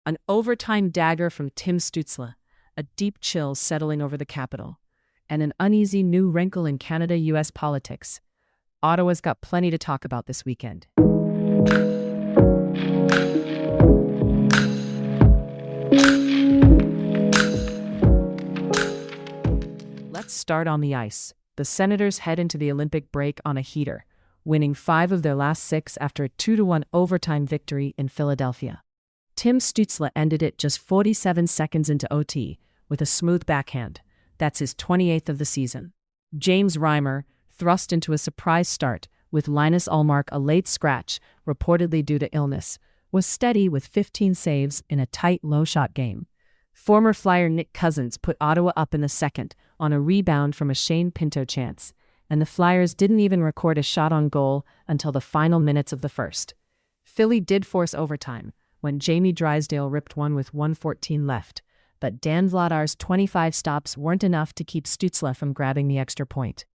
An overtime dagger from Tim Stützle, a deep chill settling over the capital, and an uneasy new wrinkle in Canada-US politics. Ottawa's got plenty to talk about this weekend. Let's start on the ice. The Senators head into the Olympic break on a heater, winning 5 of their last 6 after a 2-1 overtime victory in Philadelphia. Tim Stützle ended it just 47 seconds into OT with a smooth backhand. That's his 28th of the season. James Reimer thrust into a surprise start with Linus Ullmark, a late scratch, reportedly due to illness, was steady with 15 saves in a tight, low-shot game. Former Flyer Nick Cousins put Ottawa up in the second on a rebound from a Shane Pinto chance, and the Flyers didn't even record a shot on goal until the final minutes of the first. Philly did force overtime when Jamie Drysdale ripped one with 1:14 left, but Dan Vladar's 25 stops weren't enough to keep Stützle from grabbing the extra point.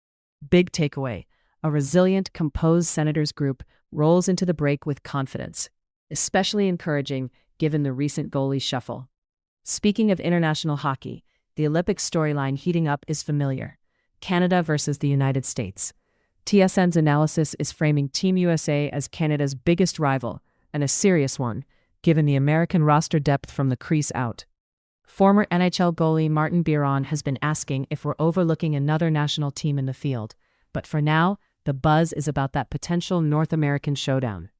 Big takeaway: a resilient, composed Senators group rolls into the break with confidence, especially encouraging given the recent goalie shuffle. Speaking of international hockey, the Olympic storyline heating up is familiar: Canada versus the United States. TSN's analysis is framing Team USA as Canada's biggest rival, and a serious one, given the American roster depth from the crease out. Former NHL goalie Martin Biron has been asking if we're overlooking another national team in the field, but for now, the buzz is about that potential North American showdown.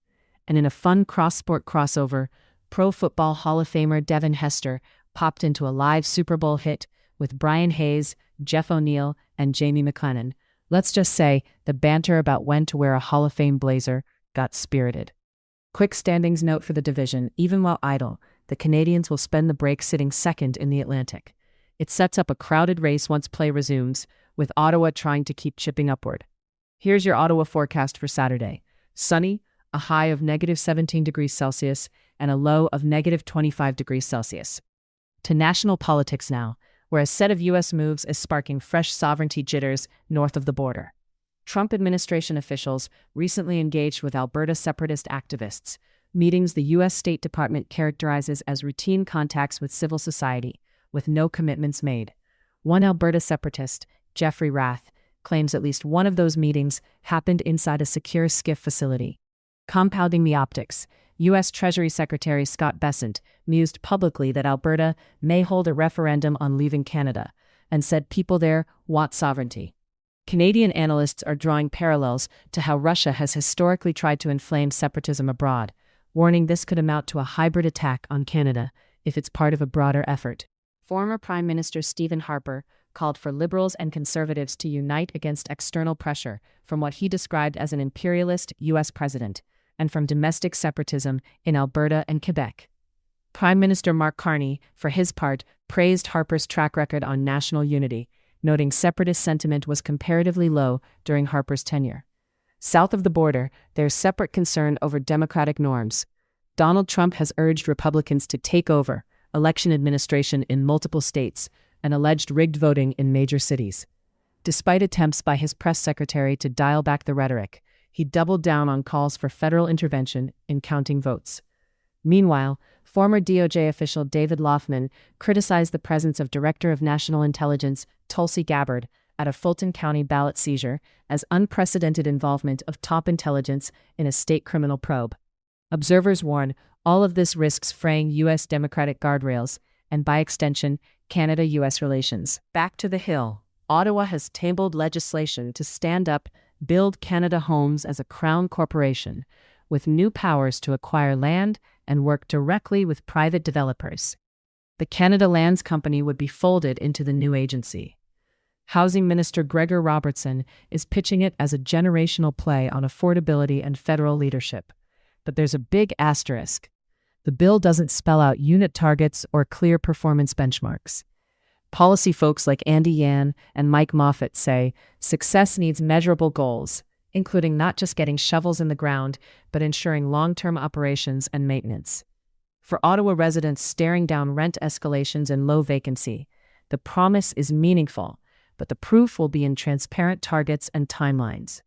And in a fun cross-sport crossover, Pro Football Hall of Famer Devin Hester popped into a live Super Bowl hit with Brian Hayes, Jeff O'Neill, and Jamie McLennan. Let's just say the banter about when to wear a Hall of Fame blazer got spirited. Quick standings note for the division: even while idle, the Canadians will spend the break sitting second in the Atlantic. It sets up a crowded race once play resumes, with Ottawa trying to keep chipping upward. Here's your Ottawa forecast for Saturday: sunny, a high of -17 degrees Celsius, and a low of -25 degrees Celsius. To national politics now, where a set of U.S. moves is sparking fresh sovereignty jitters north of the border. Trump administration officials recently engaged with Alberta separatist activists, meetings the U.S. State Department characterizes as routine contacts with civil society, with no commitments made. One Alberta separatist, Jeffrey Rath, claims at least one of those meetings happened inside a secure SCIF facility. Compounding the optics, U.S. Treasury Secretary Scott Bessent mused publicly that Alberta may hold a referendum on leaving Canada, and said people there want sovereignty. Canadian analysts are drawing parallels to how Russia has historically tried to inflame separatism abroad, warning this could amount to a hybrid attack on Canada if it's part of a broader effort. Former Prime Minister Stephen Harper called for Liberals and Conservatives to unite against external pressure from what he described as an imperialist U.S. president, and from domestic separatism in Alberta and Quebec. Prime Minister Mark Carney, for his part, praised Harper's track record on national unity, noting separatist sentiment was comparatively low during Harper's tenure. South of the border, there's separate concern over democratic norms. Donald Trump has urged Republicans to take over election administration in multiple states and alleged rigged voting in major cities. Despite attempts by his press secretary to dial back the rhetoric, he doubled down on calls for federal intervention in counting votes. Meanwhile, former DOJ official David Loffman criticized the presence of Director of National Intelligence Tulsi Gabbard at a Fulton County ballot seizure as unprecedented involvement of top intelligence in a state criminal probe. Observers warn all of this risks fraying U.S. democratic guardrails and, by extension, Canada-U.S. relations. Back to the Hill. Ottawa has tabled legislation to stand up Build Canada Homes as a Crown corporation, with new powers to acquire land and work directly with private developers. The Canada Lands Company would be folded into the new agency. Housing Minister Gregor Robertson is pitching it as a generational play on affordability and federal leadership. But there's a big asterisk. The bill doesn't spell out unit targets or clear performance benchmarks. Policy folks like Andy Yan and Mike Moffat say success needs measurable goals, including not just getting shovels in the ground, but ensuring long-term operations and maintenance. For Ottawa residents staring down rent escalations and low vacancy, the promise is meaningful, but the proof will be in transparent targets and timelines.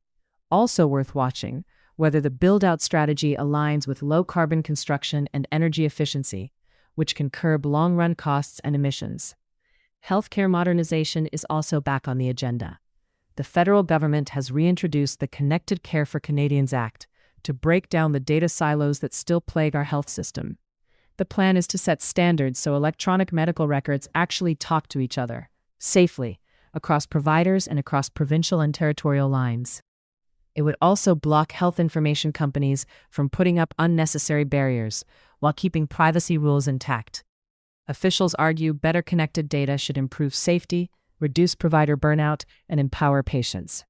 Also worth watching, whether the build-out strategy aligns with low-carbon construction and energy efficiency, which can curb long-run costs and emissions. Healthcare modernization is also back on the agenda. The federal government has reintroduced the Connected Care for Canadians Act to break down the data silos that still plague our health system. The plan is to set standards so electronic medical records actually talk to each other, safely, across providers and across provincial and territorial lines. It would also block health information companies from putting up unnecessary barriers, while keeping privacy rules intact. Officials argue better connected data should improve safety, reduce provider burnout, and empower patients.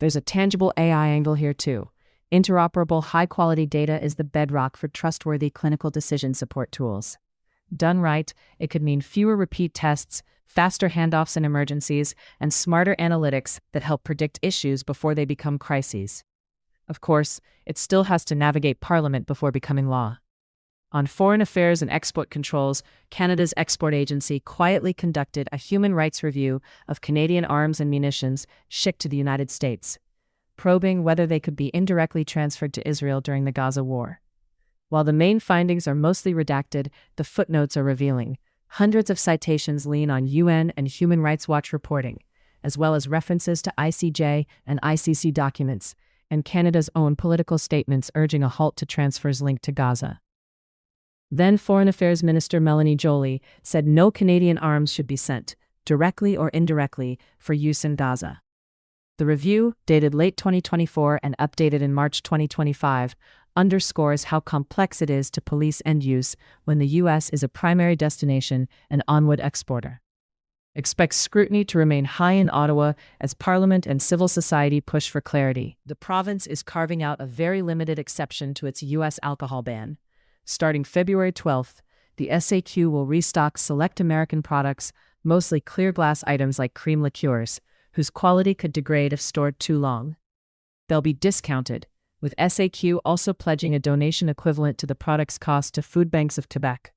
There's a tangible AI angle here too. Interoperable, high-quality data is the bedrock for trustworthy clinical decision support tools. Done right, it could mean fewer repeat tests, faster handoffs in emergencies, and smarter analytics that help predict issues before they become crises. Of course, it still has to navigate Parliament before becoming law. On foreign affairs and export controls, Canada's export agency quietly conducted a human rights review of Canadian arms and munitions shipped to the United States, probing whether they could be indirectly transferred to Israel during the Gaza war. While the main findings are mostly redacted, the footnotes are revealing. Hundreds of citations lean on UN and Human Rights Watch reporting, as well as references to ICJ and ICC documents, and Canada's own political statements urging a halt to transfers linked to Gaza. Then Foreign Affairs Minister Melanie Joly said no Canadian arms should be sent, directly or indirectly, for use in Gaza. The review, dated late 2024 and updated in March 2025, underscores how complex it is to police end use when the U.S. is a primary destination and onward exporter. Expect scrutiny to remain high in Ottawa as Parliament and civil society push for clarity. The province is carving out a very limited exception to its U.S. alcohol ban. Starting February 12th, the SAQ will restock select American products, mostly clear glass items like cream liqueurs, whose quality could degrade if stored too long. They'll be discounted, with SAQ also pledging a donation equivalent to the product's cost to food banks of Quebec,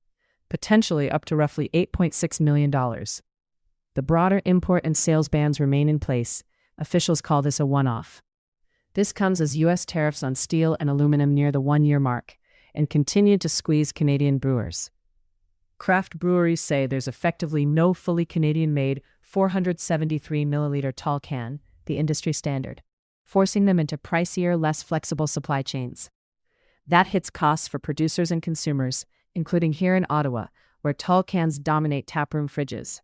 potentially up to roughly $8.6 million. The broader import and sales bans remain in place. Officials call this a one-off. This comes as U.S. tariffs on steel and aluminum near the one-year mark, and continue to squeeze Canadian brewers. Craft breweries say there's effectively no fully Canadian-made 473-milliliter tall can, the industry standard, forcing them into pricier, less flexible supply chains. That hits costs for producers and consumers, including here in Ottawa, where tall cans dominate taproom fridges.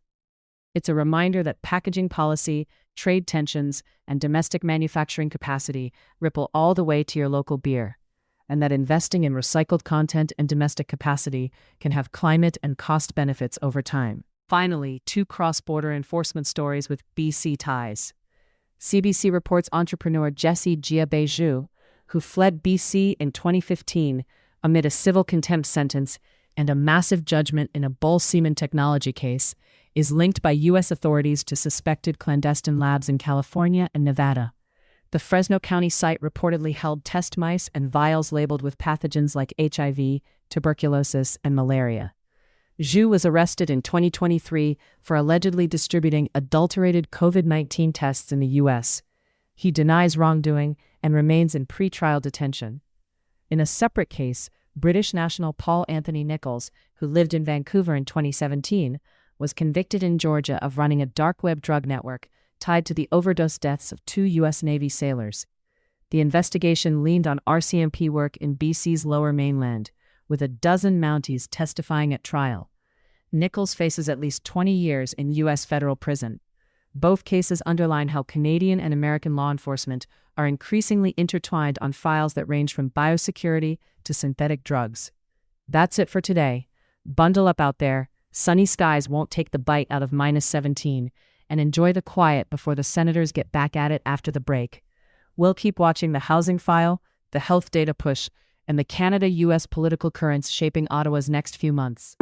It's a reminder that packaging policy, trade tensions, and domestic manufacturing capacity ripple all the way to your local beer, and that investing in recycled content and domestic capacity can have climate and cost benefits over time. Finally, 2 cross-border enforcement stories with BC ties. CBC reports entrepreneur Jesse Giabeju, who fled BC in 2015 amid a civil contempt sentence and a massive judgment in a bull semen technology case, is linked by U.S. authorities to suspected clandestine labs in California and Nevada. The Fresno County site reportedly held test mice and vials labeled with pathogens like HIV, tuberculosis, and malaria. Zhu was arrested in 2023 for allegedly distributing adulterated COVID-19 tests in the U.S. He denies wrongdoing and remains in pre-trial detention. In a separate case, British national Paul Anthony Nichols, who lived in Vancouver in 2017, was convicted in Georgia of running a dark web drug network tied to the overdose deaths of 2 U.S. Navy sailors. The investigation leaned on RCMP work in BC's Lower Mainland, with a dozen Mounties testifying at trial. Nichols faces at least 20 years in U.S. federal prison. Both cases underline how Canadian and American law enforcement are increasingly intertwined on files that range from biosecurity to synthetic drugs. That's it for today. Bundle up out there. Sunny skies won't take the bite out of -17, and enjoy the quiet before the senators get back at it after the break. We'll keep watching the housing file, the health data push, and the Canada-US political currents shaping Ottawa's next few months.